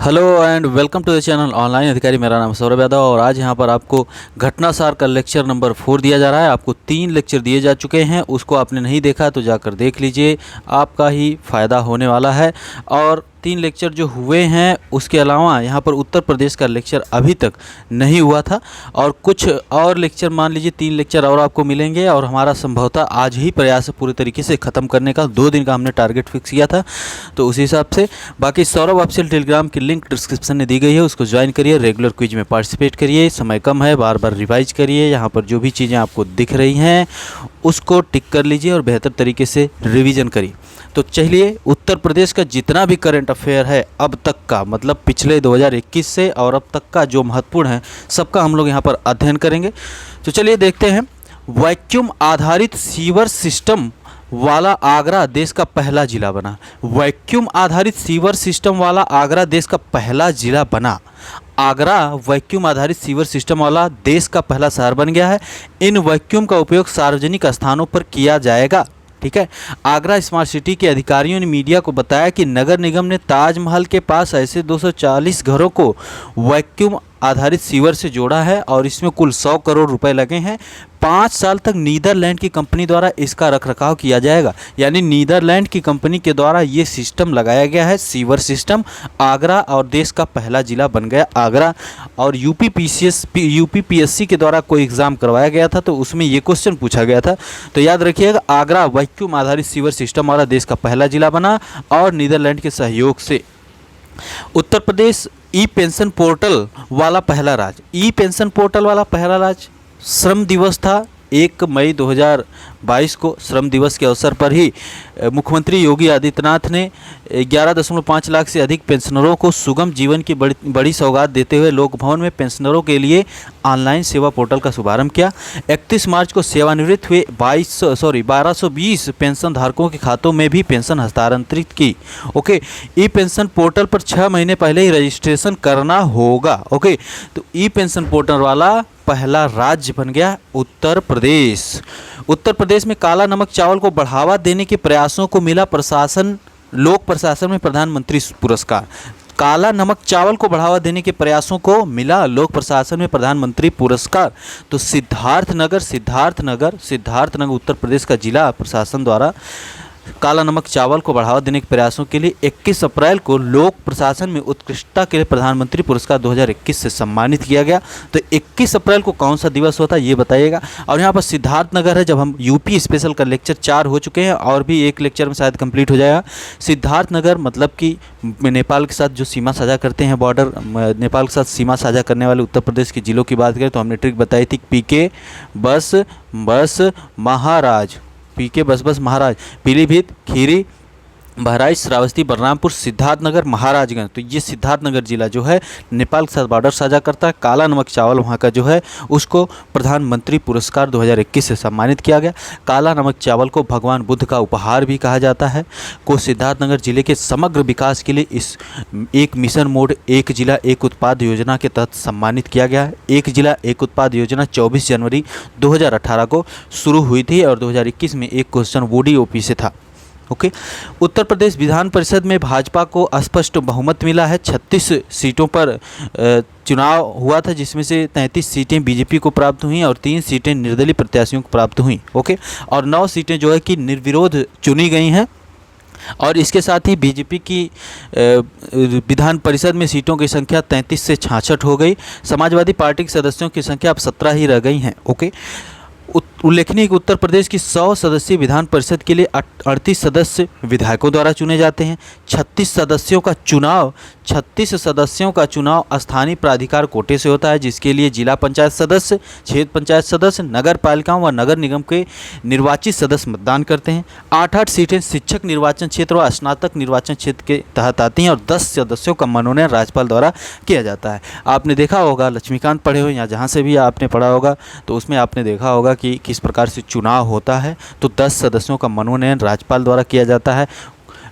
Hello and welcome to the channel online Adhikari. मेरा नाम सौरभ यादव और आज यहाँ पर आपको घटनासार का लेक्चर नंबर 4 दिया जा रहा है। आपको 3 लेक्चर दिए जा चुके हैं, उसको आपने नहीं देखा तो जाकर देख लीजिए, आपका ही फ़ायदा होने वाला है। और 3 लेक्चर जो हुए हैं उसके अलावा यहाँ पर उत्तर प्रदेश का लेक्चर अभी तक नहीं हुआ था और कुछ और लेक्चर, मान लीजिए 3 लेक्चर और आपको मिलेंगे और हमारा संभवतः आज ही प्रयास पूरे तरीके से ख़त्म करने का 2 दिन का हमने टारगेट फिक्स किया था। तो उसी हिसाब से बाकी सौरभ ऑफिशियल टेलीग्राम की लिंक डिस्क्रिप्शन में दी गई है, उसको ज्वाइन करिए, रेगुलर क्विज में पार्टिसिपेट करिए, समय कम है, बार बार रिवाइज करिए, यहाँ पर जो भी चीज़ें आपको दिख रही हैं उसको टिक कर लीजिए और बेहतर तरीके से रिवीजन करिए। तो चलिए, उत्तर प्रदेश का जितना भी करंट अफेयर है अब तक का, मतलब पिछले 2021 से और अब तक का जो महत्वपूर्ण है, सबका हम लोग यहाँ पर अध्ययन करेंगे। तो चलिए देखते हैं। वैक्यूम आधारित सीवर सिस्टम वाला आगरा देश का पहला जिला बना। वैक्यूम आधारित सीवर सिस्टम वाला आगरा देश का पहला जिला बना। आगरा वैक्यूम आधारित सीवर सिस्टम वाला देश का पहला शहर बन गया है। इन वैक्यूम का उपयोग सार्वजनिक स्थानों पर किया जाएगा। ठीक है। आगरा स्मार्ट सिटी के अधिकारियों ने मीडिया को बताया कि नगर निगम ने ताजमहल के पास ऐसे 240 घरों को वैक्यूम आधारित सीवर से जोड़ा है और इसमें कुल 100 करोड़ रुपए लगे हैं। 5 साल तक नीदरलैंड की कंपनी द्वारा इसका रखरखाव किया जाएगा। यानी नीदरलैंड की कंपनी के द्वारा ये सिस्टम लगाया गया है, सीवर सिस्टम। आगरा और देश का पहला जिला बन गया आगरा। और यूपीपीएससी के द्वारा कोई एग्ज़ाम करवाया गया था तो उसमें ये क्वेश्चन पूछा गया था। तो याद रखिएगा, आगरा वैक्यूम आधारित सीवर सिस्टम वाला देश का पहला जिला बना और नीदरलैंड के सहयोग से। उत्तर प्रदेश ई पेंशन पोर्टल वाला पहला राज्य। ई पेंशन पोर्टल वाला पहला राज्य श्रम दिवस था 1 मई 2022 को। श्रम दिवस के अवसर पर ही मुख्यमंत्री योगी आदित्यनाथ ने 11.5 लाख से अधिक पेंशनरों को सुगम जीवन की बड़ी सौगात देते हुए लोक भवन में पेंशनरों के लिए ऑनलाइन सेवा पोर्टल का शुभारंभ किया। 31 मार्च को सेवानिवृत्त हुए 1220 पेंशन धारकों के खातों में भी पेंशन हस्तांतरित की। ओके, ई पेंशन पोर्टल पर 6 महीने पहले ही रजिस्ट्रेशन करना होगा। ओके, तो ई पेंशन पोर्टल वाला पहला राज्य बन गया उत्तर प्रदेश। उत्तर प्रदेश में काला नमक चावल को बढ़ावा देने के प्रयासों को मिला लोक प्रशासन में प्रधानमंत्री पुरस्कार। काला नमक चावल को बढ़ावा देने के प्रयासों को मिला लोक प्रशासन में प्रधानमंत्री पुरस्कार। तो सिद्धार्थनगर उत्तर प्रदेश का जिला प्रशासन द्वारा काला नमक चावल को बढ़ावा देने के प्रयासों के लिए 21 अप्रैल को लोक प्रशासन में उत्कृष्टता के लिए प्रधानमंत्री पुरस्कार 2021 से सम्मानित किया गया। तो 21 अप्रैल को कौन सा दिवस होता है ये बताइएगा। और यहाँ पर सिद्धार्थनगर है। जब हम यूपी स्पेशल का लेक्चर 4 हो चुके हैं और भी एक लेक्चर में शायद कंप्लीट हो जाएगा। सिद्धार्थनगर मतलब कि नेपाल के साथ जो सीमा साझा करते हैं, बॉर्डर नेपाल के साथ सीमा साझा करने वाले उत्तर प्रदेश के जिलों की बात करें तो हमने ट्रिक बताई थी, पीके बस महाराज, पीके बस महाराज, पीलीभीत, खीरी, बहराइच, श्रावस्ती, बलरामपुर, सिद्धार्थनगर, महाराजगंज। तो ये सिद्धार्थनगर जिला जो है नेपाल के साथ बॉर्डर साझा करता है। काला नमक चावल वहाँ का जो है उसको प्रधानमंत्री पुरस्कार 2021 से सम्मानित किया गया। काला नमक चावल को भगवान बुद्ध का उपहार भी कहा जाता है। को सिद्धार्थनगर जिले के समग्र विकास के लिए इस एक मिशन मोड एक जिला एक उत्पाद योजना के तहत सम्मानित किया गया है। एक जिला एक उत्पाद योजना 24 जनवरी 2018 को शुरू हुई थी और 2021 में एक क्वेश्चन वोडी ओपी से था। ओके, उत्तर प्रदेश विधान परिषद में भाजपा को स्पष्ट बहुमत मिला है। 36 सीटों पर चुनाव हुआ था जिसमें से 33 सीटें बीजेपी को प्राप्त हुई और 3 सीटें निर्दलीय प्रत्याशियों को प्राप्त हुई। ओके, और 9 सीटें जो है कि निर्विरोध चुनी गई हैं। और इसके साथ ही बीजेपी की विधान परिषद में सीटों की संख्या 33 से 66 हो गई। समाजवादी पार्टी के सदस्यों की संख्या अब 17 ही रह गई हैं। ओके, उल्लेखनीय कि उत्तर प्रदेश की 100 सदस्यीय विधान परिषद के लिए 38 सदस्य विधायकों द्वारा चुने जाते हैं। 36 सदस्यों का चुनाव स्थानीय प्राधिकार कोटे से होता है, जिसके लिए जिला पंचायत सदस्य, क्षेत्र पंचायत सदस्य, नगर पालिकाओं व नगर निगम के निर्वाचित सदस्य मतदान करते हैं। 8 सीटें शिक्षक निर्वाचन क्षेत्र व स्नातक निर्वाचन क्षेत्र के तहत आती हैं और 10 सदस्यों का मनोनयन राज्यपाल द्वारा किया जाता है। आपने देखा होगा, लक्ष्मीकांत पढ़े हो या जहाँ से भी आपने पढ़ा होगा तो उसमें आपने देखा होगा कि किस प्रकार से चुनाव होता है। तो 10 सदस्यों का मनोनयन राज्यपाल द्वारा किया जाता है।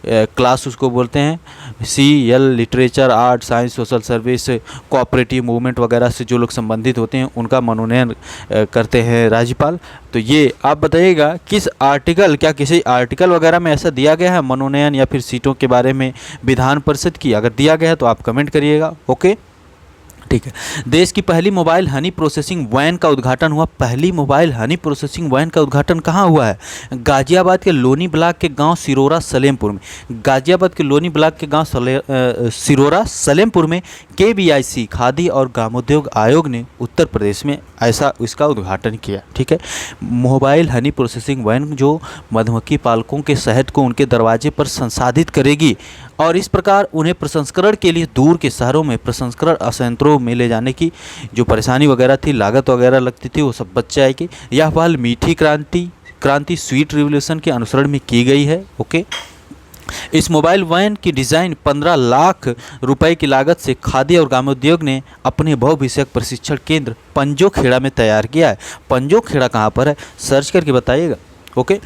क्लास उसको बोलते हैं। CL literature, art, science, social service, cooperative movement वगैरह से जो लोग संबंधित होते हैं उनका मनोनयन करते हैं राज्यपाल। तो ये आप बताइएगा किस आर्टिकल, क्या किसी आर्टिकल वगैरह में ऐसा दिया गया है मनोनयन या फिर सीटों के बारे में विधान परिषद की? अगर दिया गया है तो आप कमेंट करिएगा। ओके, ठीक है। देश की पहली मोबाइल हनी प्रोसेसिंग वैन का उद्घाटन हुआ। पहली मोबाइल हनी प्रोसेसिंग वैन का उद्घाटन कहाँ हुआ है? गाजियाबाद के लोनी ब्लॉक के गांव सिरोरा सलेमपुर में। गाजियाबाद के लोनी ब्लॉक के गांव सिरोरा सलेमपुर में KVIC खादी और ग्रामोद्योग आयोग ने उत्तर प्रदेश में ऐसा इसका उद्घाटन किया। ठीक है, मोबाइल हनी प्रोसेसिंग वैन जो मधुमक्खी पालकों के शहद को उनके दरवाजे पर संसाधित करेगी और इस प्रकार उन्हें प्रसंस्करण के लिए दूर के शहरों में प्रसंस्करण संयंत्रों में ले जाने की जो परेशानी वगैरह थी, लागत वगैरह लगती थी, वो सब बच जाएगी। यह पहल मीठी क्रांति स्वीट रिवोल्यूशन के अनुसरण में की गई है। ओके, इस मोबाइल वैन की डिज़ाइन 15 लाख रुपए की लागत से खादी और ग्रामोद्योग ने अपने बहुविषयक प्रशिक्षण केंद्र पंजोखेड़ा में तैयार किया है। पंजोखेड़ा कहाँ पर है, सर्च करके बताइएगा। ओके,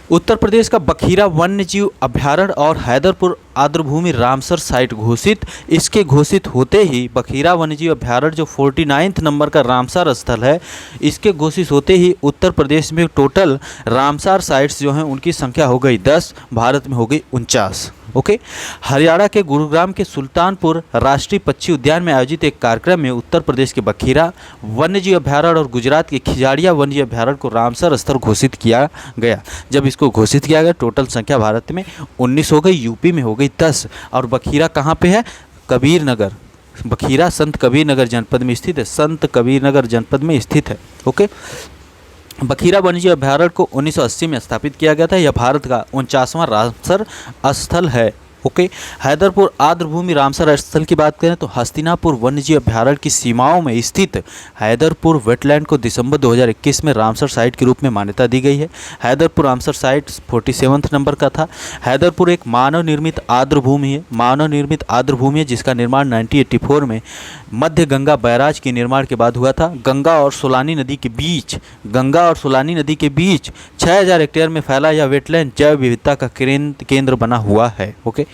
उत्तर प्रदेश का बखीरा वन्यजीव अभ्यारण्य और हैदरपुर आर्द्रभूमि रामसर साइट घोषित। इसके घोषित होते ही बखीरा वन्यजीव अभ्यारण्य जो 49 नंबर का रामसर स्थल है, इसके घोषित होते ही उत्तर प्रदेश में टोटल रामसर साइट्स जो हैं उनकी संख्या हो गई 10, भारत में हो गई 49। ओके, हरियाणा के गुरुग्राम के सुल्तानपुर राष्ट्रीय पक्षी उद्यान में आयोजित एक कार्यक्रम में उत्तर प्रदेश के बखीरा वन्यजीव अभ्यारण्य और गुजरात के खिजाड़िया वन्यजीव अभ्यारण्य को रामसर स्थल घोषित किया गया। जब इसको घोषित किया गया टोटल संख्या भारत में 19 हो गई, यूपी में हो गई 10। और बखीरा कहाँ पे है? कबीर नगर। बखीरा संत कबीर नगर जनपद में स्थित है, संत कबीर नगर जनपद में स्थित है। ओके, बखीरा वन्यजीव अभ्यारण्य को 1980 में स्थापित किया गया था। यह भारत का 49वां रामसर स्थल है। ओके, हैदरपुर आर्द्रभूमि रामसर स्थल की बात करें तो हस्तिनापुर वन्यजीव अभ्यारण्य की सीमाओं में स्थित हैदरपुर वेटलैंड को दिसंबर 2021 में रामसर साइट के रूप में मान्यता दी गई है। हैदरपुर रामसर साइट 47 नंबर का था। हैदरपुर एक मानव निर्मित आर्द्रभूमि है। मानव निर्मित आर्द्रभूमि है जिसका निर्माण 1984 में मध्य गंगा बैराज के निर्माण के बाद हुआ था। गंगा और सोलानी नदी के बीच 6000 हेक्टेयर में फैला यह वेटलैंड जैव विविधता का केंद्र बना हुआ है। ओके,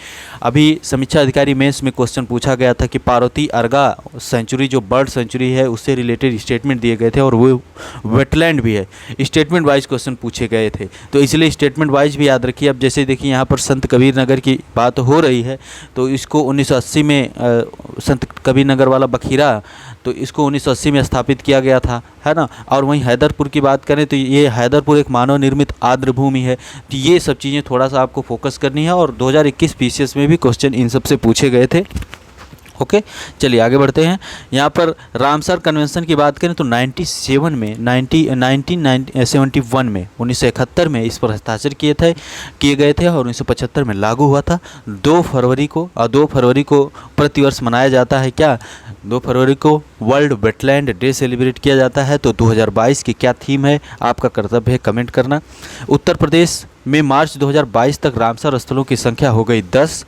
अभी समीक्षा अधिकारी मेंस में क्वेश्चन पूछा गया था कि पार्वती अर्गा सेंचुरी जो बर्ड सेंचुरी है उससे रिलेटेड स्टेटमेंट दिए गए थे और वो वेटलैंड भी है। स्टेटमेंट वाइज क्वेश्चन पूछे गए थे तो इसलिए स्टेटमेंट वाइज भी याद रखिए। अब जैसे देखिए यहाँ पर संत कबीर नगर की बात हो रही है तो इसको 1980 में संत कबीर नगर वाला बखीरा तो इसको 1980 में स्थापित किया गया था, है ना। और वहीं हैदरपुर की बात करें तो ये हैदरपुर एक मानव निर्मित आर्द्रभूमि है। तो ये सब चीज़ें थोड़ा सा आपको फोकस करनी है और 2021 PCS में भी क्वेश्चन इन सब से पूछे गए थे। ओके, चलिए आगे बढ़ते हैं। यहाँ पर रामसर कन्वेंशन की बात करें तो 1971 में 1971 में इस पर हस्ताक्षर किए गए थे और 1975 में लागू हुआ था। 2 फरवरी को प्रतिवर्ष मनाया जाता है। क्या 2 फरवरी को वर्ल्ड वेटलैंड डे सेलिब्रेट किया जाता है। तो 2022 की क्या थीम है, आपका कर्तव्य है कमेंट करना। उत्तर प्रदेश में मार्च 2022 तक रामसर स्थलों की संख्या हो गई 10।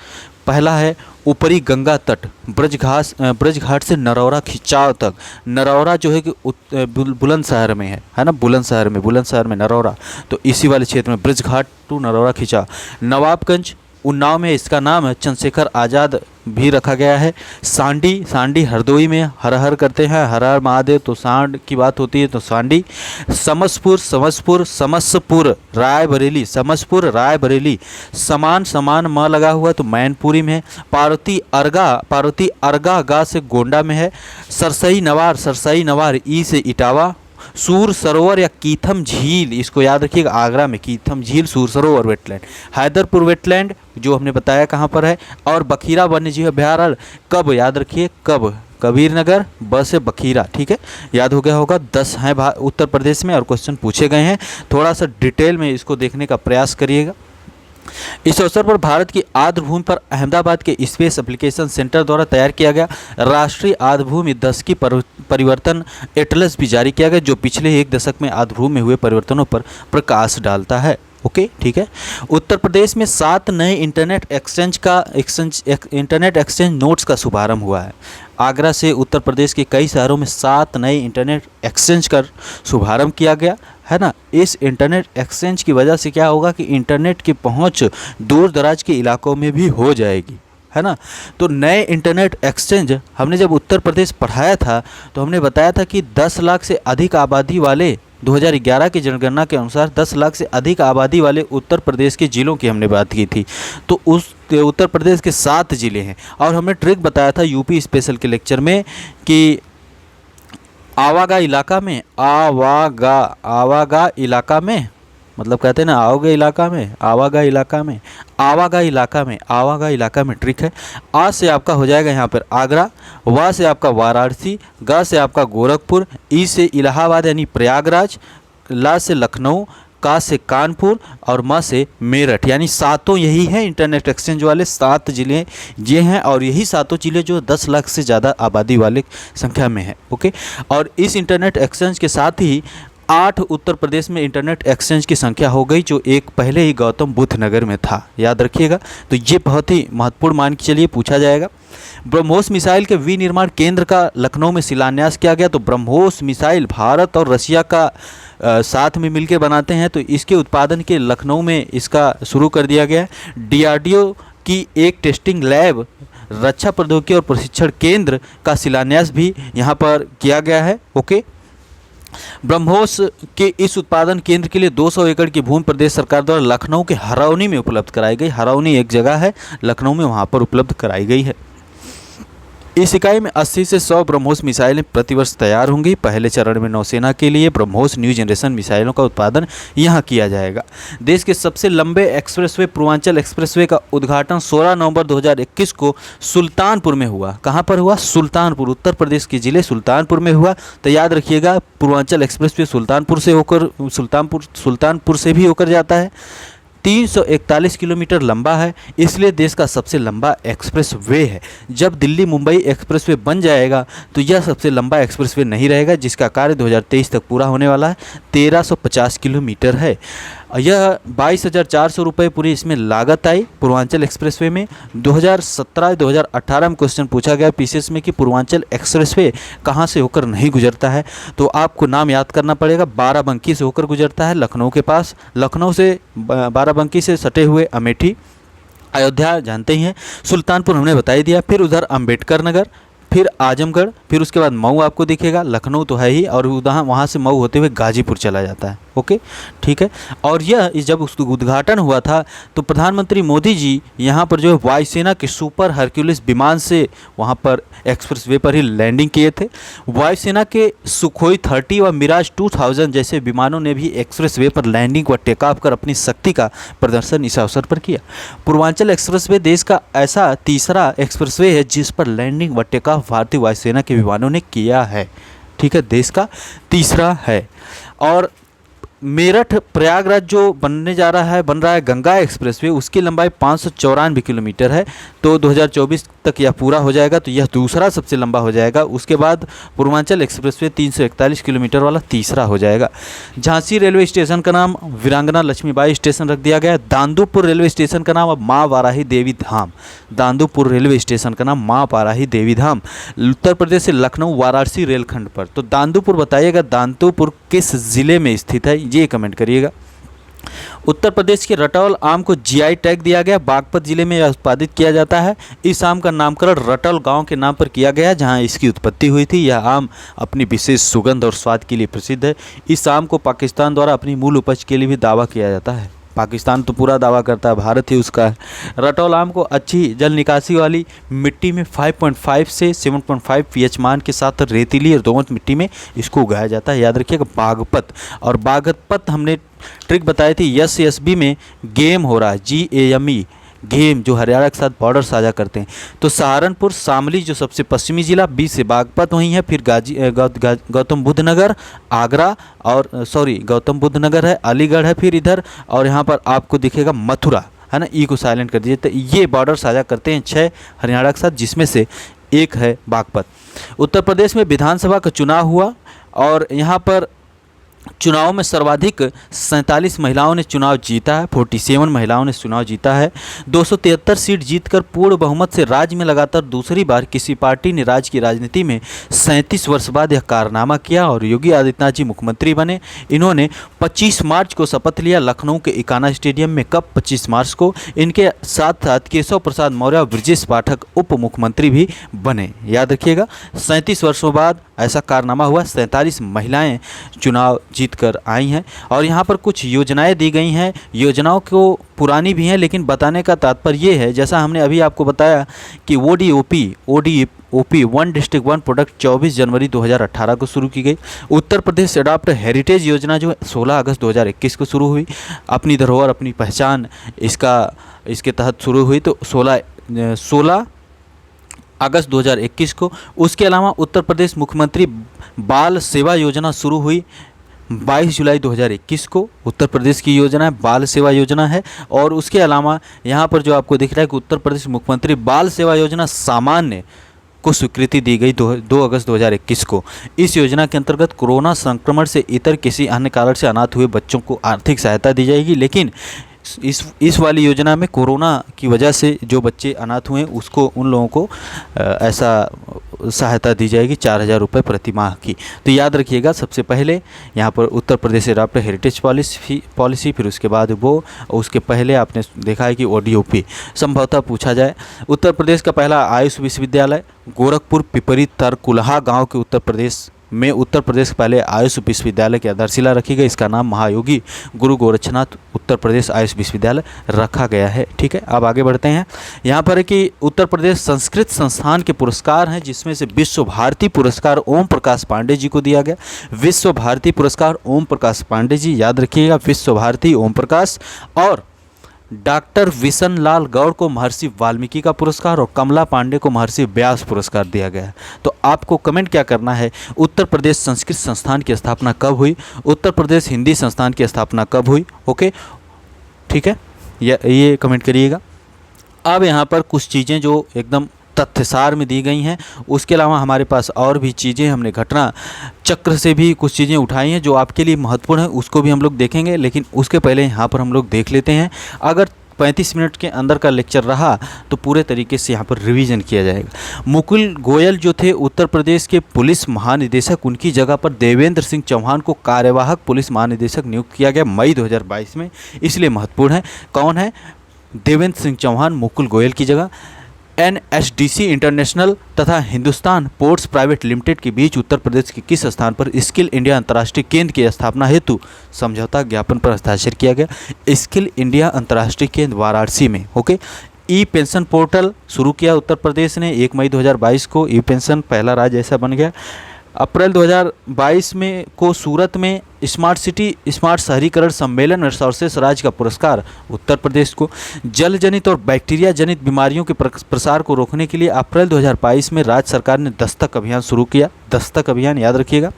पहला है ऊपरी गंगा तट ब्रजघाट से नरौरा खिंचाव तक। नरौरा जो है कि बुलंदशहर में है ना, बुलंदशहर में नरौरा, तो इसी वाले क्षेत्र में ब्रजघाट टू नरौरा खिंचाव। नवाबगंज उन्नाव में इसका नाम है चंद्रशेखर आज़ाद भी रखा गया है। सांडी हरदोई में हर हर करते हैं, हर हर महादेव, तो सांड की बात होती है तो सांडी। समसपुर रायबरेली, समान म लगा हुआ तो मैनपुरी में है। पार्वती अर्गा गा से गोंडा में है। सरसई नवार ई से इटावा। सूर सरोवर या कीथम झील, इसको याद रखिएगा, आगरा में कीथम झील, सूर सरोवर वेटलैंड। हैदरपुर वेटलैंड जो हमने बताया कहाँ पर है। और बखीरा वन्यजीव अभ्यारण्य कब, याद रखिए कब, कबीर नगर ब से बखीरा। ठीक है, याद हो गया होगा। 10 हैं उत्तर प्रदेश में और क्वेश्चन पूछे गए हैं। थोड़ा सा डिटेल में इसको देखने का प्रयास करिएगा। इस अवसर पर भारत की आर्द्रभूमि पर अहमदाबाद के स्पेस एप्लीकेशन सेंटर द्वारा तैयार किया गया राष्ट्रीय आर्द्रभूमि 10 की परिवर्तन एटलस भी जारी किया गया, जो पिछले 1 दशक में आर्द्रभूमि में हुए परिवर्तनों पर प्रकाश डालता है। ओके, ठीक है। उत्तर प्रदेश में 7 नए इंटरनेट एक्सचेंज नोड्स का शुभारंभ हुआ है। आगरा से उत्तर प्रदेश के कई शहरों में 7 नए इंटरनेट एक्सचेंज का शुभारंभ किया गया है ना। इस इंटरनेट एक्सचेंज की वजह से क्या होगा कि इंटरनेट की पहुंच दूर दराज के इलाकों में भी हो जाएगी, है ना। तो नए इंटरनेट एक्सचेंज हमने जब उत्तर प्रदेश पढ़ाया था तो हमने बताया था कि 10 लाख से अधिक आबादी वाले 2011 की जनगणना के अनुसार 10 लाख से अधिक आबादी वाले उत्तर प्रदेश के ज़िलों की हमने बात की थी। तो उस उत्तर प्रदेश के 7 ज़िले हैं और हमने ट्रिक बताया था यूपी स्पेशल के लेक्चर में कि आवागा इलाका में मतलब कहते हैं ना आवागा इलाका में ट्रिक है। आ से आपका हो जाएगा यहाँ पर आगरा, वा से आपका वाराणसी, गा से आपका गोरखपुर, ई से इलाहाबाद यानी प्रयागराज, ला से लखनऊ, का से कानपुर और म से मेरठ, यानी 7 यही हैं इंटरनेट एक्सचेंज वाले 7 ज़िले ये हैं। और यही 7 ज़िले जो 10 लाख से ज़्यादा आबादी वाले संख्या में है। ओके, और इस इंटरनेट एक्सचेंज के साथ ही 8 उत्तर प्रदेश में इंटरनेट एक्सचेंज की संख्या हो गई, जो एक पहले ही गौतम बुद्ध नगर में था, याद रखिएगा। तो ये बहुत ही महत्वपूर्ण मान के चलिए पूछा जाएगा। ब्रह्मोस मिसाइल के विनिर्माण केंद्र का लखनऊ में शिलान्यास किया गया। तो ब्रह्मोस मिसाइल भारत और रशिया का साथ में मिलकर बनाते हैं, तो इसके उत्पादन के लखनऊ में इसका शुरू कर दिया गया है। DRDO की एक टेस्टिंग लैब, रक्षा प्रौद्योगिकी और प्रशिक्षण केंद्र का शिलान्यास भी यहाँ पर किया गया है। ओके, ब्रह्मोस के इस उत्पादन केंद्र के लिए 200 एकड़ की भूमि प्रदेश सरकार द्वारा लखनऊ के हरौनी में उपलब्ध कराई गई। हरौनी एक जगह है लखनऊ में, वहाँ पर उपलब्ध कराई गई है। इस इकाई में 80 से 100 ब्रह्मोस मिसाइलें प्रतिवर्ष तैयार होंगी। पहले चरण में नौसेना के लिए ब्रह्मोस न्यू जनरेशन मिसाइलों का उत्पादन यहाँ किया जाएगा। देश के सबसे लंबे एक्सप्रेसवे पूर्वांचल एक्सप्रेसवे का उद्घाटन 16 नवंबर 2021 को सुल्तानपुर में हुआ। कहाँ पर हुआ? सुल्तानपुर, उत्तर प्रदेश के ज़िले सुल्तानपुर में हुआ। तो याद रखिएगा, पूर्वांचल एक्सप्रेसवे सुल्तानपुर से भी होकर जाता है। 341 किलोमीटर लंबा है, इसलिए देश का सबसे लंबा एक्सप्रेस वे है। जब दिल्ली मुंबई एक्सप्रेस वे बन जाएगा तो यह सबसे लंबा एक्सप्रेस वे नहीं रहेगा, जिसका कार्य 2023 तक पूरा होने वाला है। 1350 किलोमीटर है। यह 22,400 रुपये पूरी इसमें लागत आई पूर्वांचल एक्सप्रेसवे में। 2017-2018 में क्वेश्चन पूछा गया पीसीएस में कि पूर्वांचल एक्सप्रेसवे कहाँ से होकर नहीं गुजरता है, तो आपको नाम याद करना पड़ेगा। बाराबंकी से होकर गुजरता है लखनऊ के पास। लखनऊ से बाराबंकी से सटे हुए अमेठी, अयोध्या जानते ही हैं, सुल्तानपुर हमने बता ही दिया। फिर उधर अम्बेडकर नगर, फिर आजमगढ़, फिर उसके बाद मऊ आपको दिखेगा। लखनऊ तो है ही, और वहाँ से मऊ होते हुए गाजीपुर चला जाता है। ओके, ठीक है। और यह जब उसका उद्घाटन हुआ था तो प्रधानमंत्री मोदी जी यहाँ पर जो है वायुसेना के सुपर हरक्यूलिस विमान से वहाँ पर एक्सप्रेसवे पर ही लैंडिंग किए थे। वायुसेना के सुखोई 30 व मिराज 2000 जैसे विमानों ने भी एक्सप्रेसवे पर लैंडिंग व टेक ऑफ कर अपनी शक्ति का प्रदर्शन इस अवसर पर किया। पूर्वांचल एक्सप्रेसवे देश का ऐसा तीसरा एक्सप्रेसवे है जिस पर लैंडिंग व टेक ऑफ भारतीय वायुसेना के विमानों ने किया है। ठीक है, देश का तीसरा है। और मेरठ प्रयागराज जो बन रहा है गंगा एक्सप्रेसवे, उसकी लंबाई 594 किलोमीटर है। तो 2024 तक यह पूरा हो जाएगा, तो यह दूसरा सबसे लंबा हो जाएगा। उसके बाद पूर्वांचल एक्सप्रेसवे 341 किलोमीटर वाला तीसरा हो जाएगा। झांसी रेलवे स्टेशन का नाम वीरांगना लक्ष्मीबाई स्टेशन रख दिया गया है। दांदूपुर रेलवे स्टेशन का नाम अब माँ वाराही देवी धाम। दांदूपुर रेलवे स्टेशन का नाम माँ वाराही देवी धाम, उत्तर प्रदेश से लखनऊ वाराणसी रेलखंड पर। तो दांदूपुर बताइएगा, दांदूपुर किस ज़िले में स्थित है, ये कमेंट करिएगा। उत्तर प्रदेश के रटौल आम को जीआई टैग दिया गया। बागपत जिले में यह उत्पादित किया जाता है। इस आम का नामकरण रटौल गांव के नाम पर किया गया, जहां इसकी उत्पत्ति हुई थी। यह आम अपनी विशेष सुगंध और स्वाद के लिए प्रसिद्ध है। इस आम को पाकिस्तान द्वारा अपनी मूल उपज के लिए भी दावा किया जाता है। पाकिस्तान तो पूरा दावा करता है, भारत ही उसका है। रटौल आम को अच्छी जल निकासी वाली मिट्टी में 5.5 से 7.5 पीएच मान के साथ रेतीली और दोमट मिट्टी में इसको उगाया जाता है। याद रखिएगा, बागपत। और बागपत हमने ट्रिक बताई थी, SSB में गेम हो रहा है, GAME गेम, जो हरियाणा के साथ बॉर्डर साझा करते हैं। तो सहारनपुर, शामली जो सबसे पश्चिमी जिला, 20 से बागपत वहीं है। फिर गौतम बुद्ध नगर, आगरा और गौतम बुद्ध नगर है, अलीगढ़ है फिर इधर, और यहाँ पर आपको दिखेगा मथुरा, है ना। ई को साइलेंट कर दीजिए। तो ये बॉर्डर साझा करते हैं 6 हरियाणा के साथ, जिसमें से एक है बागपत। उत्तर प्रदेश में विधानसभा का चुनाव हुआ और यहाँ पर चुनाव में सर्वाधिक 47 महिलाओं ने चुनाव जीता है, 47 महिलाओं ने चुनाव जीता है। 273 सीट जीतकर पूर्ण बहुमत से राज्य में लगातार दूसरी बार किसी पार्टी ने राज्य की राजनीति में 37 वर्ष बाद यह कारनामा किया और योगी आदित्यनाथ जी मुख्यमंत्री बने। इन्होंने 25 मार्च को शपथ लिया लखनऊ के इकाना स्टेडियम में। कब? 25 मार्च को। इनके साथ साथ केशव प्रसाद मौर्य और ब्रजेश पाठक उप मुख्यमंत्री भी बने। याद रखिएगा, 37 वर्षों बाद ऐसा कारनामा हुआ। 47 महिलाएं चुनाव जीतकर आई हैं और यहाँ पर कुछ योजनाएं दी गई हैं। योजनाओं को पुरानी भी हैं, लेकिन बताने का तात्पर्य ये है, जैसा हमने अभी आपको बताया कि ODOP one district one product 24 जनवरी 2018 को शुरू की गई। उत्तर प्रदेश अडॉप्ट हेरिटेज योजना जो 16 अगस्त 2021 को शुरू हुई। अपनी धरोहर अपनी पहचान इसके तहत शुरू हुई, तो 16 अगस्त 2021 को। उसके अलावा उत्तर प्रदेश मुख्यमंत्री बाल सेवा योजना शुरू हुई 22 जुलाई 2021 को। उत्तर प्रदेश की योजना है, बाल सेवा योजना है। और उसके अलावा यहाँ पर जो आपको दिख रहा है कि उत्तर प्रदेश मुख्यमंत्री बाल सेवा योजना सामान्य को स्वीकृति दी गई 2 अगस्त 2021 को। इस योजना के अंतर्गत कोरोना संक्रमण से इतर किसी अन्य कारण से अनाथ हुए बच्चों को आर्थिक सहायता दी जाएगी, लेकिन इस वाली योजना में कोरोना की वजह से जो बच्चे अनाथ हुए उसको उन लोगों को ऐसा सहायता दी जाएगी 4000 रुपये प्रति माह की। तो याद रखिएगा, सबसे पहले यहाँ पर Uttar Pradesh adopt heritage policy, फिर उसके बाद उसके पहले आपने देखा है कि ओडीओपी संभवतः पूछा जाए। उत्तर प्रदेश का पहला आयुष विश्वविद्यालय गोरखपुर पिपरी तरकुलहा गाँव के उत्तर प्रदेश के पहले आयुष विश्वविद्यालय की आधारशिला रखी गई। इसका नाम महायोगी गुरु गोरक्षनाथ उत्तर प्रदेश आयुष विश्वविद्यालय रखा गया है। ठीक है, अब आगे बढ़ते हैं। यहाँ पर है कि उत्तर प्रदेश संस्कृत संस्थान के पुरस्कार हैं, जिसमें से विश्व भारती पुरस्कार ओम प्रकाश पांडे जी को दिया गया। विश्व भारती पुरस्कार ओम प्रकाश पांडे जी, याद रखिएगा, विश्व भारती ओम प्रकाश। और डॉक्टर विशन लाल गौड़ को महर्षि वाल्मीकि का पुरस्कार और कमला पांडे को महर्षि व्यास पुरस्कार दिया गया है। तो आपको कमेंट क्या करना है, उत्तर प्रदेश संस्कृत संस्थान की स्थापना कब हुई, उत्तर प्रदेश हिंदी संस्थान की स्थापना कब हुई। ओके, ठीक है, ये कमेंट करिएगा। अब यहाँ पर कुछ चीज़ें जो एकदम तथ्यसार में दी गई हैं, उसके अलावा हमारे पास और भी चीज़ें, हमने घटना चक्र से भी कुछ चीज़ें उठाई हैं जो आपके लिए महत्वपूर्ण है, उसको भी हम लोग देखेंगे। लेकिन उसके पहले यहाँ पर हम लोग देख लेते हैं। अगर 35 मिनट के अंदर का लेक्चर रहा तो पूरे तरीके से यहाँ पर रिवीजन किया जाएगा। मुकुल गोयल जो थे उत्तर प्रदेश के पुलिस महानिदेशक, उनकी जगह पर देवेंद्र सिंह चौहान को कार्यवाहक पुलिस महानिदेशक नियुक्त किया गया मई 2022 में, इसलिए महत्वपूर्ण है। कौन है? देवेंद्र सिंह चौहान मुकुल गोयल की जगह। NSDC इंटरनेशनल तथा हिंदुस्तान पोर्ट्स प्राइवेट लिमिटेड के बीच उत्तर प्रदेश के किस स्थान पर स्किल इंडिया अंतर्राष्ट्रीय केंद्र की स्थापना हेतु समझौता ज्ञापन पर हस्ताक्षर किया गया? स्किल इंडिया अंतर्राष्ट्रीय केंद्र वाराणसी में। ओके, ई पेंशन पोर्टल शुरू किया उत्तर प्रदेश ने 1 मई 2022 को। ई पेंशन पहला राज्य ऐसा बन गया। अप्रैल 2022 में को सूरत में स्मार्ट सिटी स्मार्ट शहरीकरण सम्मेलन में सर्वश्रेष्ठ राज्य का पुरस्कार उत्तर प्रदेश को। जल जनित और बैक्टीरिया जनित बीमारियों के प्रसार को रोकने के लिए अप्रैल 2022 में राज्य सरकार ने दस्तक अभियान शुरू किया। दस्तक अभियान याद रखिएगा।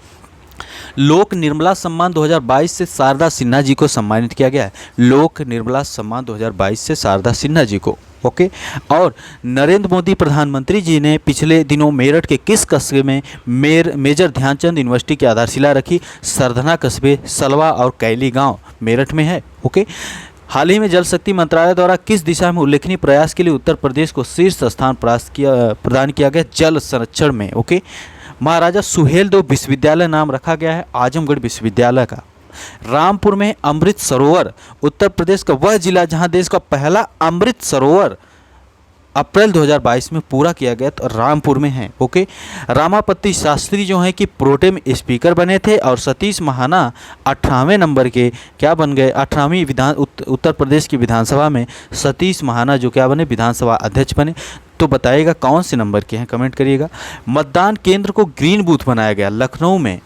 लोक निर्मला सम्मान 2022 से शारदा सिन्हा जी को सम्मानित किया गया है। लोक निर्मला सम्मान 2022 से शारदा सिन्हा जी को। ओके, और नरेंद्र मोदी प्रधानमंत्री जी ने पिछले दिनों मेरठ के किस कस्बे में मेजर ध्यानचंद यूनिवर्सिटी की आधारशिला रखी? सरधना कस्बे, सलवा और कैली गांव मेरठ में है। ओके, हाल ही में जल शक्ति मंत्रालय द्वारा किस दिशा में उल्लेखनीय प्रयास के लिए उत्तर प्रदेश को शीर्ष स्थान प्रदान किया गया? जल संरक्षण में। ओके, महाराजा सुहेलदेव विश्वविद्यालय नाम रखा गया है आजमगढ़ विश्वविद्यालय का। रामपुर में अमृत सरोवर उत्तर प्रदेश का वह जिला जहां देश का पहला अमृत सरोवर अप्रैल 2022 में पूरा किया गया, तो रामपुर में है। ओके, रामापति शास्त्री जो हैं कि प्रोटेम स्पीकर बने थे और सतीश महाना 18वें नंबर के क्या बन गए? 18वीं उत्तर प्रदेश की विधानसभा में सतीश महाना जो क्या बने? विधानसभा अध्यक्ष बने। तो बताइएगा कौन से नंबर के हैं, कमेंट करिएगा। मतदान केंद्र को ग्रीन बूथ बनाया गया लखनऊ में,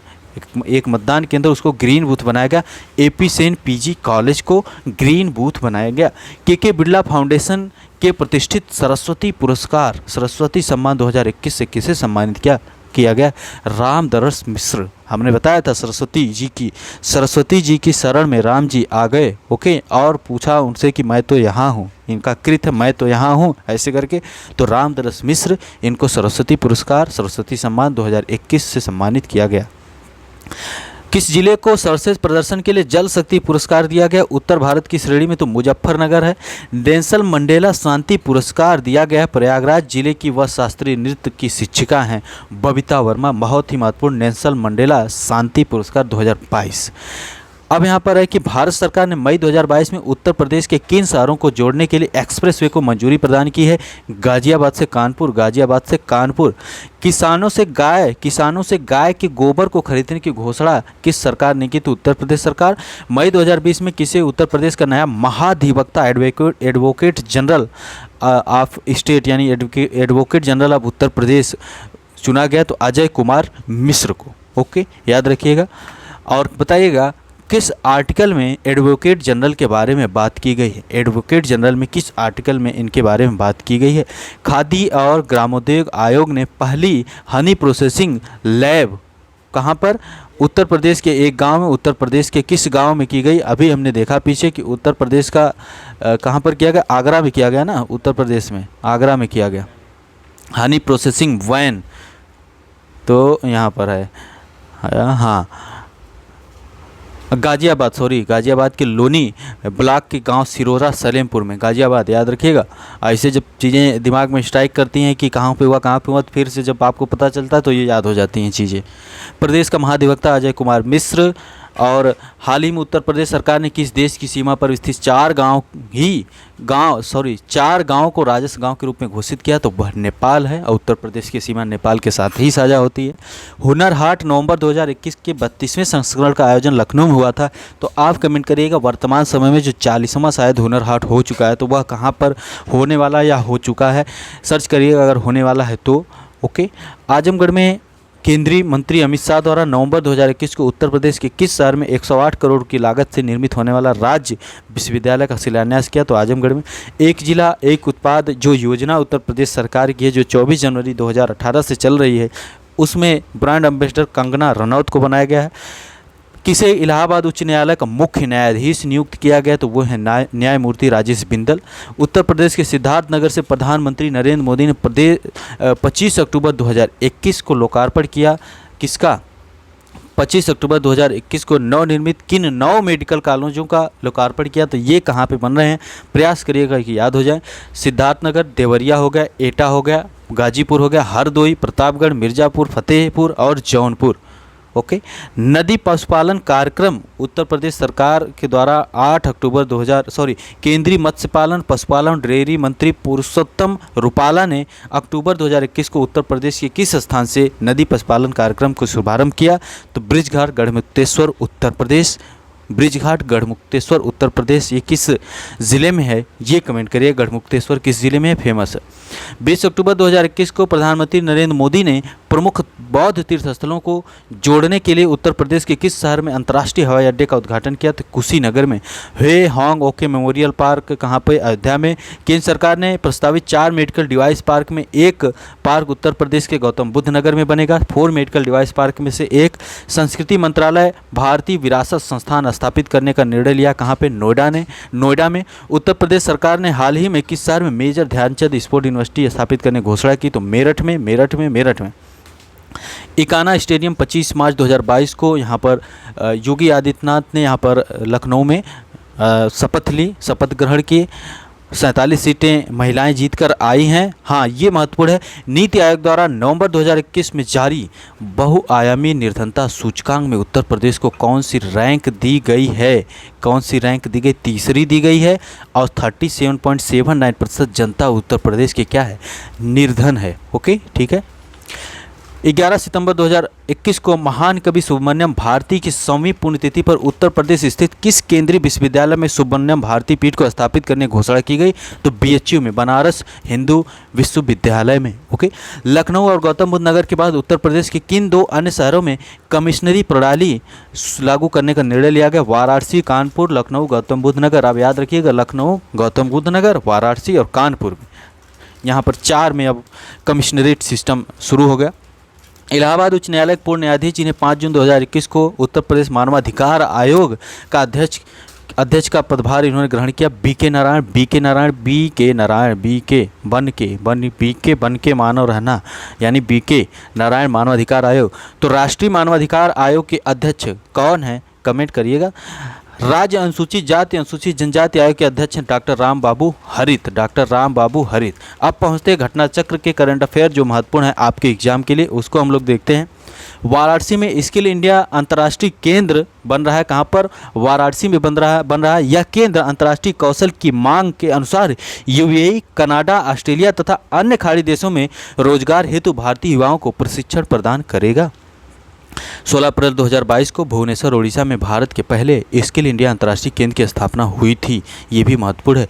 एक मतदान केंद्र उसको ग्रीन बूथ बनाया गया। AP सेन PG कॉलेज को ग्रीन बूथ बनाया गया। KK बिरला फाउंडेशन के प्रतिष्ठित सरस्वती पुरस्कार सरस्वती सम्मान 2021 से किसे सम्मानित किया गया? रामदरस मिश्र। हमने बताया था सरस्वती जी की शरण में राम जी आ गए। ओके, और पूछा उनसे कि मैं तो यहाँ हूँ, इनका कृत है मैं तो यहाँ हूँ, ऐसे करके। तो रामदरस मिश्र, इनको सरस्वती पुरस्कार सरस्वती सम्मान 2021 से सम्मानित किया गया। किस जिले को सर्वश्रेष्ठ प्रदर्शन के लिए जल शक्ति पुरस्कार दिया गया? उत्तर भारत की श्रेणी में तो मुजफ्फरनगर है। नेल्सन मंडेला शांति पुरस्कार दिया गया है प्रयागराज जिले की, वह शास्त्रीय नृत्य की शिक्षिका हैं बबीता वर्मा। बहुत ही महत्वपूर्ण, नेल्सन मंडेला शांति पुरस्कार 2022। अब यहाँ पर है कि भारत सरकार ने मई 2022 में उत्तर प्रदेश के किन शहरों को जोड़ने के लिए एक्सप्रेसवे को मंजूरी प्रदान की है? गाजियाबाद से कानपुर, गाजियाबाद से कानपुर। किसानों से गाय के गोबर को खरीदने की घोषणा किस सरकार ने की? तो उत्तर प्रदेश सरकार। मई 2020 में किसे उत्तर प्रदेश का नया महाधिवक्ता एडवोकेट जनरल ऑफ स्टेट यानी advocate general of Uttar Pradesh चुना गया? तो अजय कुमार मिश्र को। ओके, याद रखिएगा और बताइएगा किस आर्टिकल में एडवोकेट जनरल के बारे में बात की गई है? एडवोकेट जनरल में किस आर्टिकल में इनके बारे में बात की गई है? खादी और ग्रामोद्योग आयोग ने पहली हनी प्रोसेसिंग लैब कहाँ पर? उत्तर प्रदेश के एक गांव में। उत्तर प्रदेश के किस गांव में की गई? अभी हमने देखा पीछे कि उत्तर प्रदेश का कहाँ पर किया गया? आगरा में किया गया ना, उत्तर प्रदेश में आगरा में किया गया हनी प्रोसेसिंग वैन। तो यहाँ पर है हाँ गाजियाबाद के लोनी ब्लॉक के गांव सिरोरा सलेमपुर में, गाजियाबाद, याद रखिएगा। ऐसे जब चीज़ें दिमाग में स्ट्राइक करती हैं कि कहाँ पे हुआ तो फिर से जब आपको पता चलता है तो ये याद हो जाती हैं चीज़ें। प्रदेश का महाधिवक्ता अजय कुमार मिश्र। और हाल ही में उत्तर प्रदेश सरकार ने किस देश की सीमा पर स्थित चार गांव को राजस्व गांव के रूप में घोषित किया? तो वह नेपाल है और उत्तर प्रदेश की सीमा नेपाल के साथ ही साझा होती है। हुनर हाट नवंबर 2021 के 32वें संस्करण का आयोजन लखनऊ में हुआ था। तो आप कमेंट करिएगा वर्तमान समय में जो 40वां शायद हुनर हाट हो चुका है तो वह कहाँ पर होने वाला या हो चुका है, सर्च करिएगा अगर होने वाला है तो। ओके, आजमगढ़ में केंद्रीय मंत्री अमित शाह द्वारा नवंबर 2021 को उत्तर प्रदेश के किस शहर में 108 करोड़ की लागत से निर्मित होने वाला राज्य विश्वविद्यालय का शिलान्यास किया? तो आजमगढ़ में। एक जिला एक उत्पाद जो योजना उत्तर प्रदेश सरकार की है जो 24 जनवरी 2018 से चल रही है, उसमें ब्रांड एम्बेसडर कंगना रनौत को बनाया गया है। किसे इलाहाबाद उच्च न्यायालय का मुख्य न्यायाधीश नियुक्त किया गया? तो वो है न्यायमूर्ति राजेश बिंदल। उत्तर प्रदेश के सिद्धार्थनगर से प्रधानमंत्री नरेंद्र मोदी ने 25 अक्टूबर 2021 को लोकार्पण किया। किसका? 25 अक्टूबर 2021 को नवनिर्मित किन 9 मेडिकल कॉलेजों का लोकार्पण किया? तो ये कहाँ पे बन रहे हैं? प्रयास करिएगा कि याद हो जाए। सिद्धार्थनगर, देवरिया हो गया, एटा हो गया, गाजीपुर हो गया, हरदोई, प्रतापगढ़, मिर्ज़ापुर, फतेहपुर और जौनपुर। ओके, नदी पशुपालन कार्यक्रम उत्तर प्रदेश सरकार के द्वारा केंद्रीय मत्स्य पालन पशुपालन डेयरी मंत्री पुरुषोत्तम रुपाला ने अक्टूबर 2021 को उत्तर प्रदेश के किस स्थान से नदी पशुपालन कार्यक्रम को शुभारंभ किया? तो ब्रिजघाट गढ़मुक्तेश्वर उत्तर प्रदेश। ब्रिजघाट गढ़मुक्तेश्वर उत्तर प्रदेश ये किस ज़िले में है? ये कमेंट करिए, गढ़मुक्तेश्वर किस ज़िले में है, फेमस है। 20 अक्टूबर 2021 को प्रधानमंत्री नरेंद्र मोदी ने प्रमुख बौद्ध तीर्थ स्थलों को जोड़ने के लिए उत्तर प्रदेश के किस शहर में अंतर्राष्ट्रीय हवाई अड्डे का उद्घाटन किया? तो कुशीनगर में। हे हॉन्ग ओके मेमोरियल पार्क कहाँ पे? अयोध्या में। केंद्र सरकार ने प्रस्तावित 4 मेडिकल डिवाइस पार्क में एक पार्क उत्तर प्रदेश के गौतम बुद्ध नगर में बनेगा। 4 मेडिकल डिवाइस पार्क में से एक। संस्कृति मंत्रालय भारतीय विरासत संस्थान स्थापित करने का निर्णय लिया कहाँ पे? नोएडा में। उत्तर प्रदेश सरकार ने हाल ही में किस शहर में मेजर ध्यानचंद स्पोर्ट यूनिवर्सिटी स्थापित करने की घोषणा की? तो मेरठ में। इकाना स्टेडियम 25 मार्च 2022 को यहाँ पर योगी आदित्यनाथ ने यहाँ पर लखनऊ में शपथ ग्रहण की। 47 सीटें महिलाएं जीतकर आई हैं। हाँ, ये महत्वपूर्ण है। नीति आयोग द्वारा नवंबर 2021 में जारी बहुआयामी निर्धनता सूचकांक में उत्तर प्रदेश को कौन सी रैंक दी गई है? तीसरी दी गई है और 37.79% जनता उत्तर प्रदेश के क्या है? निर्धन है। ओके, ठीक है। 11 सितंबर 2021 को महान कवि सुब्रमण्यम भारती की 100वीं पुण्यतिथि पर उत्तर प्रदेश स्थित किस केंद्रीय विश्वविद्यालय में सुब्रमण्यम भारती पीठ को स्थापित करने की घोषणा की गई? तो BHU में, बनारस हिंदू विश्वविद्यालय में। ओके, लखनऊ और गौतम बुद्ध नगर के बाद उत्तर प्रदेश के किन 2 अन्य शहरों में कमिश्नरी प्रणाली लागू करने का निर्णय लिया गया? वाराणसी, कानपुर, लखनऊ, गौतम बुद्ध नगर। आप याद रखिएगा, लखनऊ, गौतम बुद्ध नगर, वाराणसी और कानपुर में। यहाँ पर 4 में अब कमिश्नरेट सिस्टम शुरू हो गया। इलाहाबाद उच्च न्यायालय के पूर्व न्यायाधीश जिन्हें 5 जून 2021 को उत्तर प्रदेश मानवाधिकार आयोग का अध्यक्ष का पदभार इन्होंने ग्रहण किया बन के मानव रहना, यानी बीके नारायण मानवाधिकार आयोग। तो राष्ट्रीय मानवाधिकार आयोग के अध्यक्ष कौन है, कमेंट करिएगा। राज्य अनुसूचित जाति अनुसूचित जनजाति आयोग के अध्यक्ष हैं डॉक्टर राम बाबू हरित। अब पहुँचते हैं घटना चक्र के करंट अफेयर जो महत्वपूर्ण है आपके एग्जाम के लिए, उसको हम लोग देखते हैं। वाराणसी में स्किल इंडिया अंतर्राष्ट्रीय केंद्र बन रहा है। कहाँ पर? वाराणसी में बन रहा है। यह केंद्र अंतर्राष्ट्रीय कौशल की मांग के अनुसार यूएई, कनाडा, ऑस्ट्रेलिया तथा अन्य खाड़ी देशों में रोजगार हेतु भारतीय युवाओं को प्रशिक्षण प्रदान करेगा। 16 अप्रैल 2022 को भुवनेश्वर उड़ीसा में भारत के पहले स्किल इंडिया अंतर्राष्ट्रीय केंद्र की स्थापना हुई थी। ये भी महत्वपूर्ण है।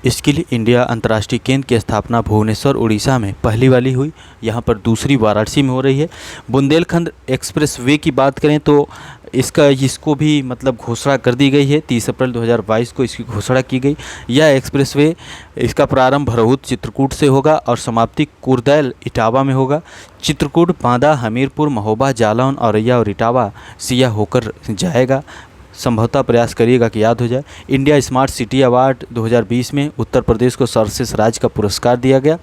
स्किल इंडिया अंतर्राष्ट्रीय केंद्र की स्थापना भुवनेश्वर उड़ीसा में पहली वाली हुई, यहाँ पर दूसरी वाराणसी में हो रही है। बुंदेलखंड एक्सप्रेस वे की बात करें तो इसको भी मतलब घोषणा कर दी गई है। 30 अप्रैल 2022 को इसकी घोषणा की गई। यह एक्सप्रेसवे, इसका प्रारंभ भरहुत चित्रकूट से होगा और समाप्ति कुर्दैल इटावा में होगा। चित्रकूट, बांदा, हमीरपुर, महोबा, जालौन, औरैया और इटावा से यह होकर जाएगा। संभवतः प्रयास करिएगा कि याद हो जाए। इंडिया स्मार्ट सिटी अवार्ड 2020 में उत्तर प्रदेश को सर्वश्रेष्ठ राज्य का पुरस्कार दिया गया।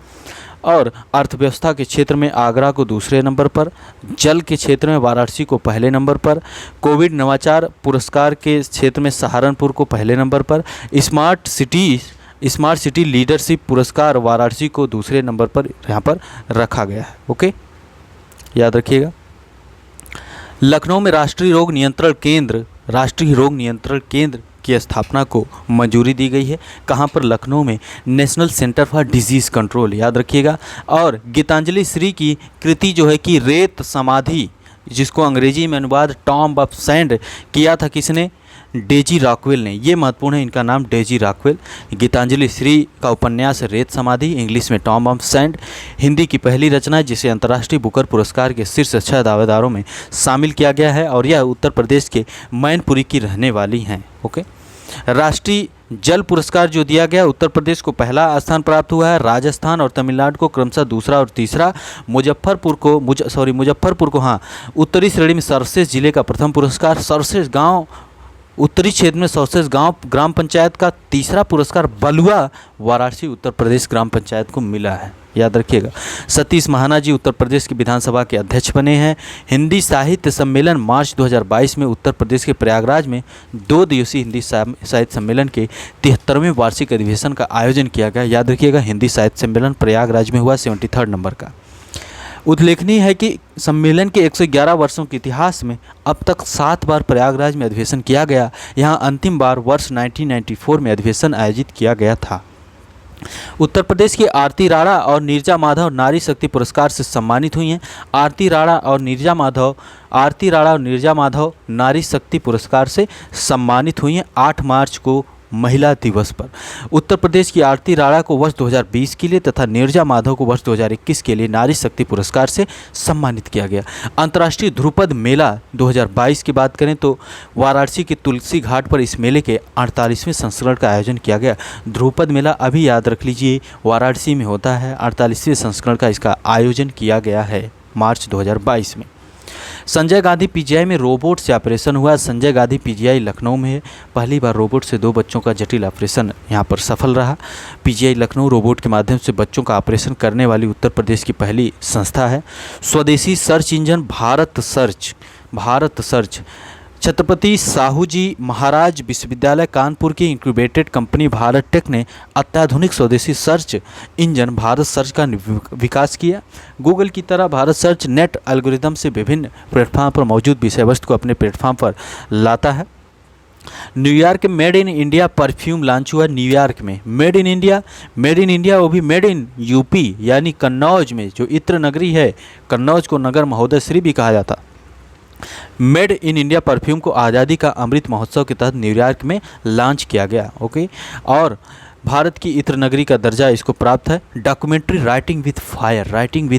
और अर्थव्यवस्था के क्षेत्र में आगरा को दूसरे नंबर पर, जल के क्षेत्र में वाराणसी को पहले नंबर पर, कोविड नवाचार पुरस्कार के क्षेत्र में सहारनपुर को पहले नंबर पर, स्मार्ट सिटी लीडरशिप पुरस्कार वाराणसी को दूसरे नंबर पर यहाँ पर रखा गया है। ओके, याद रखिएगा। लखनऊ में राष्ट्रीय रोग नियंत्रण केंद्र की स्थापना को मंजूरी दी गई है। कहाँ पर? लखनऊ में national centre for disease control, याद रखिएगा। और गीतांजलि श्री की कृति जो है कि रेत समाधि, जिसको अंग्रेजी में अनुवाद टॉम्ब ऑफ सैंड किया था किसने? डेजी रॉकवेल ने। ये महत्वपूर्ण है, इनका नाम डेजी रॉकवेल। गीतांजलि श्री का उपन्यास रेत समाधि, इंग्लिश में टॉम्ब ऑफ सैंड, हिंदी की पहली रचना जिसे अंतर्राष्ट्रीय बुकर पुरस्कार के शीर्ष 6 दावेदारों में शामिल किया गया है और यह उत्तर प्रदेश के मैनपुरी की रहने वाली हैं। ओके, राष्ट्रीय जल पुरस्कार जो दिया गया, उत्तर प्रदेश को पहला स्थान प्राप्त हुआ है। राजस्थान और तमिलनाडु को क्रमशः दूसरा और तीसरा। मुजफ्फरपुर को उत्तरी श्रेणी में सर्वश्रेष्ठ जिले का प्रथम पुरस्कार। सर्वश्रेष्ठ गांव, उत्तरी क्षेत्र में सर्वश्रेष्ठ गांव ग्राम पंचायत का तीसरा पुरस्कार बलुआ वाराणसी उत्तर प्रदेश ग्राम पंचायत को मिला है, याद रखिएगा। सतीश महाना जी उत्तर प्रदेश की विधानसभा के अध्यक्ष बने हैं। हिंदी साहित्य सम्मेलन मार्च 2022 में उत्तर प्रदेश के प्रयागराज में 2 दिवसीय हिंदी साहित्य सम्मेलन के 73वें वार्षिक अधिवेशन का आयोजन किया गया। याद रखिएगा, हिंदी साहित्य सम्मेलन प्रयागराज में हुआ 73 नंबर का। उल्लेखनीय है कि सम्मेलन के 111 वर्षों के इतिहास में अब तक 7 बार प्रयागराज में अधिवेशन किया गया। यहाँ अंतिम बार वर्ष 1994 में अधिवेशन आयोजित किया गया था। उत्तर प्रदेश की आरती राणा और नीरजा माधव नारी शक्ति पुरस्कार से सम्मानित हुई हैं। आरती राणा और नीरजा माधव नारी शक्ति पुरस्कार से सम्मानित हुई हैं 8 मार्च को महिला दिवस पर। उत्तर प्रदेश की आरती राणा को वर्ष 2020 के लिए तथा नीरजा माधव को वर्ष 2021 के लिए नारी शक्ति पुरस्कार से सम्मानित किया गया। अंतर्राष्ट्रीय ध्रुपद मेला 2022 की बात करें तो वाराणसी के तुलसी घाट पर इस मेले के 48वें संस्करण का आयोजन किया गया। ध्रुपद मेला अभी याद रख लीजिए वाराणसी में होता है। 48वें संस्करण का इसका आयोजन किया गया है मार्च 2022 में। संजय गांधी पीजीआई में रोबोट से ऑपरेशन हुआ। संजय गांधी पीजीआई लखनऊ में है। पहली बार रोबोट से 2 बच्चों का जटिल ऑपरेशन यहाँ पर सफल रहा। पीजीआई लखनऊ रोबोट के माध्यम से बच्चों का ऑपरेशन करने वाली उत्तर प्रदेश की पहली संस्था है। स्वदेशी search engine Bharat search Chhatrapati Shahu ji Maharaj विश्वविद्यालय कानपुर की इंक्यूबेटेड कंपनी भारत टेक ने अत्याधुनिक स्वदेशी सर्च इंजन भारत सर्च का विकास किया। गूगल की तरह भारत सर्च नेट एल्गोरिदम से विभिन्न प्लेटफॉर्म पर मौजूद विषय वस्तु को अपने प्लेटफॉर्म पर लाता है। न्यूयॉर्क में made in India perfume launch हुआ। न्यूयॉर्क में मेड इन इंडिया वो भी मेड इन यूपी यानी कन्नौज में, जो इत्र नगरी है, कन्नौज को नगर महोदय श्री भी कहा जाता। मेड इन इंडिया परफ्यूम को आज़ादी का अमृत महोत्सव के तहत न्यूयॉर्क में लॉन्च किया गया। ओके, और भारत की इत्र नगरी का दर्जा इसको प्राप्त है। Documentary writing with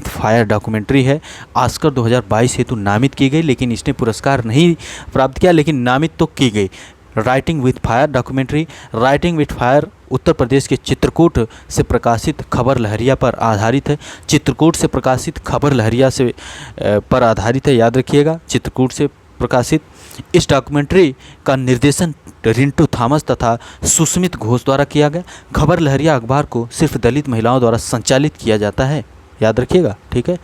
fire documentary है। ऑस्कर 2022 हेतु नामित की गई, लेकिन इसने पुरस्कार नहीं प्राप्त किया, लेकिन नामित तो की गई। Writing with fire documentary. Writing with fire Uttar Pradesh के चित्रकूट से प्रकाशित खबर लहरिया पर आधारित है। चित्रकूट से प्रकाशित खबर लहरिया से पर आधारित है, याद रखिएगा। चित्रकूट से प्रकाशित। इस डॉक्यूमेंट्री का निर्देशन रिंटू थॉमस तथा सुस्मित घोष द्वारा किया गया। खबर लहरिया अखबार को सिर्फ दलित महिलाओं द्वारा संचालित किया जाता है, याद रखिएगा, ठीक है।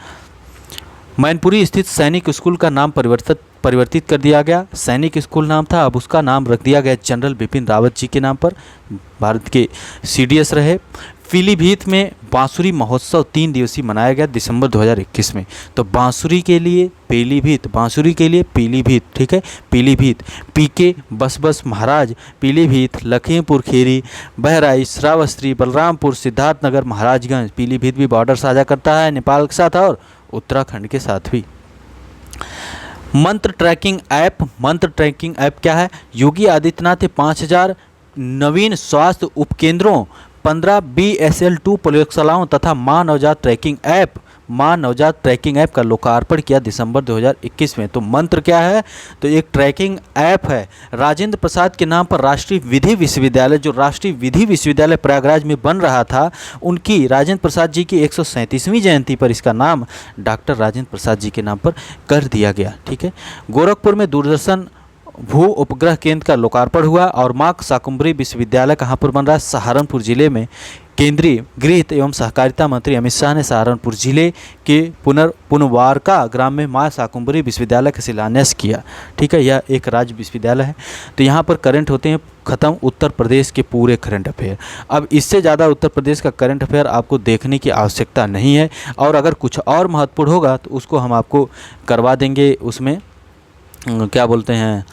मैनपुरी स्थित सैनिक स्कूल का नाम परिवर्तित कर दिया गया। सैनिक स्कूल नाम था, अब उसका नाम रख दिया गया जनरल बिपिन रावत जी के नाम पर, भारत के CDS रहे। पीलीभीत में बांसुरी महोत्सव 3 दिवसीय मनाया गया दिसंबर 2021 में। तो बांसुरी के लिए पीलीभीत, बांसुरी के लिए पीलीभीत, ठीक है, पीलीभीत। PK बस महाराज पीलीभीत, लखीमपुर खीरी, बहराइच, श्रावस्ती, बलरामपुर, सिद्धार्थनगर, महाराजगंज, पीलीभीत भी बॉर्डर साझा करता है नेपाल के साथ और उत्तराखंड के साथ भी। मंत्र ट्रैकिंग ऐप क्या है? योगी आदित्यनाथ ने 5000 नवीन स्वास्थ्य उपकेंद्रों, 15 BSL-2 प्रयोगशालाओं तथा माँ नवजात ट्रैकिंग ऐप का लोकार्पण किया दिसंबर 2021 में। तो मंत्र क्या है? तो एक ट्रैकिंग ऐप है। राजेंद्र प्रसाद के नाम पर राष्ट्रीय विधि विश्वविद्यालय, जो राष्ट्रीय विधि विश्वविद्यालय प्रयागराज में बन रहा था, उनकी राजेंद्र प्रसाद जी की 137वीं जयंती पर इसका नाम डॉक्टर राजेंद्र प्रसाद जी के नाम पर कर दिया गया, ठीक है। गोरखपुर में दूरदर्शन भू उपग्रह केंद्र का लोकार्पण हुआ। और माँ शाकुंभरी विश्वविद्यालय कहाँ पर बन रहा है? सहारनपुर जिले में। केंद्रीय गृह एवं सहकारिता मंत्री अमित शाह ने सहारनपुर जिले के पुनवारका ग्राम में माँ शाकुंभरी विश्वविद्यालय का शिलान्यास किया, ठीक है। यह एक राज्य विश्वविद्यालय है। तो यहाँ पर करंट होते हैं ख़त्म उत्तर प्रदेश के पूरे करंट अफेयर। अब इससे ज़्यादा उत्तर प्रदेश का करंट अफेयर आपको देखने की आवश्यकता नहीं है, और अगर कुछ और महत्वपूर्ण होगा तो उसको हम आपको करवा देंगे, उसमें क्या बोलते हैं,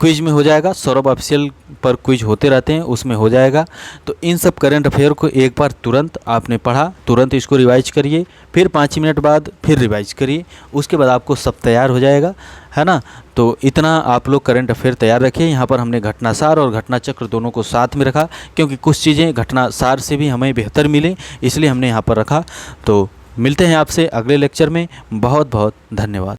क्विज में हो जाएगा। सौरभ ऑफिशियल पर क्विज होते रहते हैं, उसमें हो जाएगा। तो इन सब करंट अफेयर को एक बार तुरंत आपने पढ़ा, तुरंत इसको रिवाइज करिए, फिर 5 मिनट बाद फिर रिवाइज करिए, उसके बाद आपको सब तैयार हो जाएगा, है ना। तो इतना आप लोग करंट अफेयर तैयार रखिए। यहाँ पर हमने घटनासार और घटना चक्र दोनों को साथ में रखा, क्योंकि कुछ चीज़ें घटनासार से भी हमें बेहतर मिले, इसलिए हमने यहाँ पर रखा। तो मिलते हैं आपसे अगले लेक्चर में। बहुत बहुत धन्यवाद।